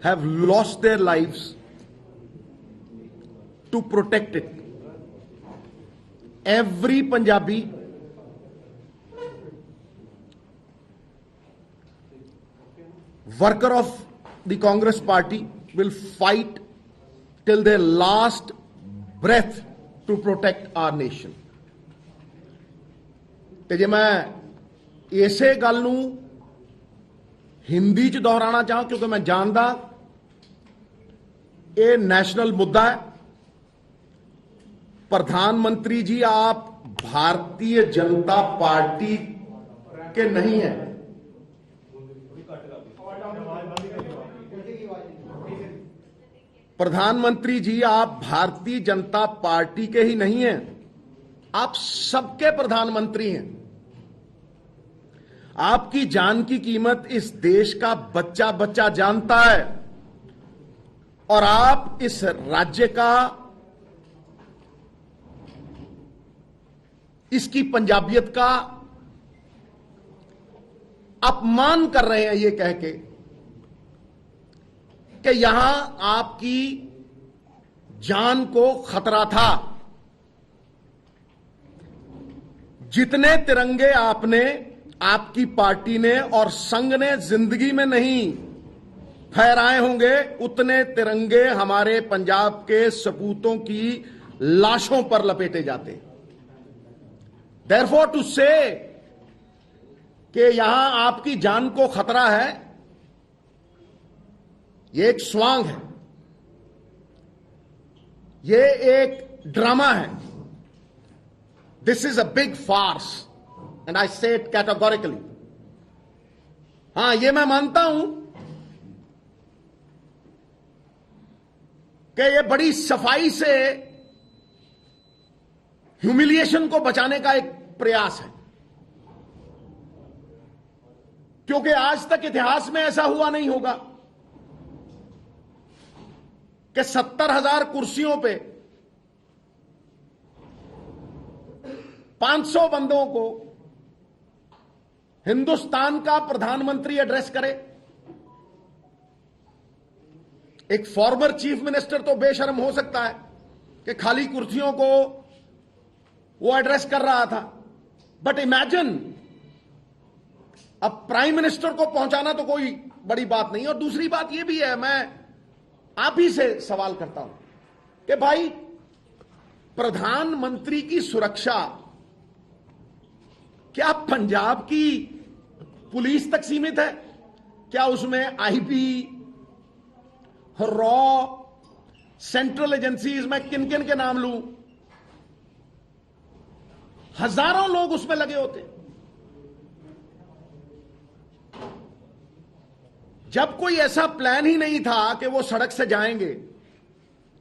have lost their lives to protect it. Every Punjabi worker of the Congress party will fight till their last breath to protect our nation. ਤੇ ਜੇ ਮੈਂ ਇਸੇ ਗੱਲ ਨੂੰ हिंदी च दोहराना चाहूं, क्योंकि मैं जानदा ये नेशनल मुद्दा है। प्रधानमंत्री जी, आप भारतीय जनता पार्टी के नहीं हैं। प्रधानमंत्री जी, आप भारतीय जनता पार्टी के ही नहीं हैं, आप सबके प्रधानमंत्री हैं। आपकी जान की कीमत इस देश का बच्चा बच्चा जानता है, और आप इस राज्य का, इसकी पंजाबियत का अपमान कर रहे हैं ये कह के कि यहां आपकी जान को खतरा था। जितने तिरंगे आपने, आपकी पार्टी ने और संघ ने जिंदगी में नहीं फहराए होंगे, उतने तिरंगे हमारे पंजाब के सपूतों की लाशों पर लपेटे जाते। देयरफॉर टू से कि यहां आपकी जान को खतरा है, ये एक स्वांग है, ये एक ड्रामा है। This is a big farce and I say it categorically. हां, ये मैं मानता हूं कि ये बड़ी सफाई से ह्यूमिलिएशन को बचाने का एक प्रयास है, क्योंकि आज तक इतिहास में ऐसा हुआ नहीं होगा कि 70,000 कुर्सियों पे 500 बंदों को हिंदुस्तान का प्रधानमंत्री एड्रेस करे। एक फॉर्मर चीफ मिनिस्टर तो बेशर्म हो सकता है कि खाली कुर्सियों को वो एड्रेस कर रहा था, बट इमेजिन अब प्राइम मिनिस्टर को पहुंचाना तो कोई बड़ी बात नहीं। और दूसरी बात यह भी है, मैं आप ही से सवाल करता हूं कि भाई, प्रधानमंत्री की सुरक्षा क्या पंजाब की पुलिस तक सीमित है? क्या उसमें आईबी, रॉ, सेंट्रल एजेंसीज, मैं किन किन के नाम लूं, हजारों लोग उसमें लगे होते। जब कोई ऐसा प्लान ही नहीं था कि वो सड़क से जाएंगे,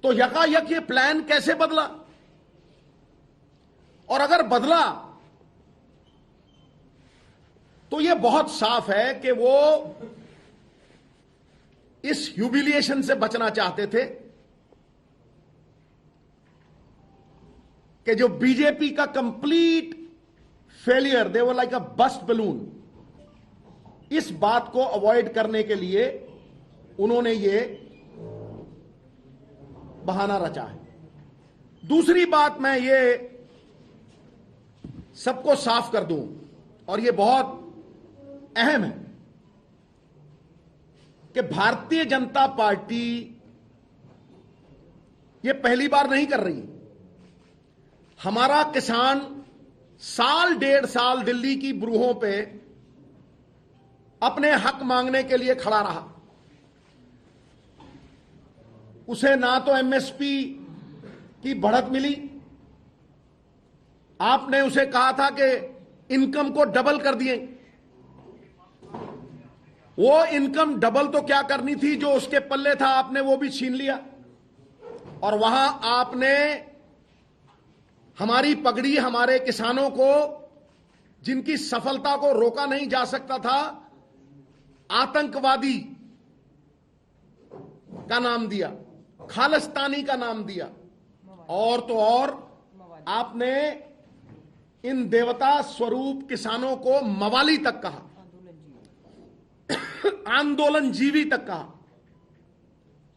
तो यकायक ये प्लान कैसे बदला? और अगर बदला तो ये बहुत साफ है कि वो इस ह्यूमिलिएशन से बचना चाहते थे कि जो बीजेपी का complete failure, they were like a bust balloon, इस बात को अवॉइड करने के लिए उन्होंने ये बहाना रचा है। दूसरी बात मैं ये सबको साफ कर दूं, और ये बहुत अहम है, कि भारतीय जनता पार्टी ये पहली बार नहीं कर रही। हमारा किसान साल 1.5 साल दिल्ली की ब्रूहों पे अपने हक मांगने के लिए खड़ा रहा। उसे ना तो एमएसपी की बढ़त मिली, आपने उसे कहा था कि इनकम को डबल कर दिए। वो इनकम डबल तो क्या करनी थी, जो उसके पल्ले था आपने वो भी छीन लिया। और वहां आपने हमारी पगड़ी, हमारे किसानों को, जिनकी सफलता को रोका नहीं जा सकता था, आतंकवादी का नाम दिया, खालिस्तानी का नाम दिया, और तो और आपने इन देवता स्वरूप किसानों को मवाली तक कहा, आंदोलन जीवी तक कहा।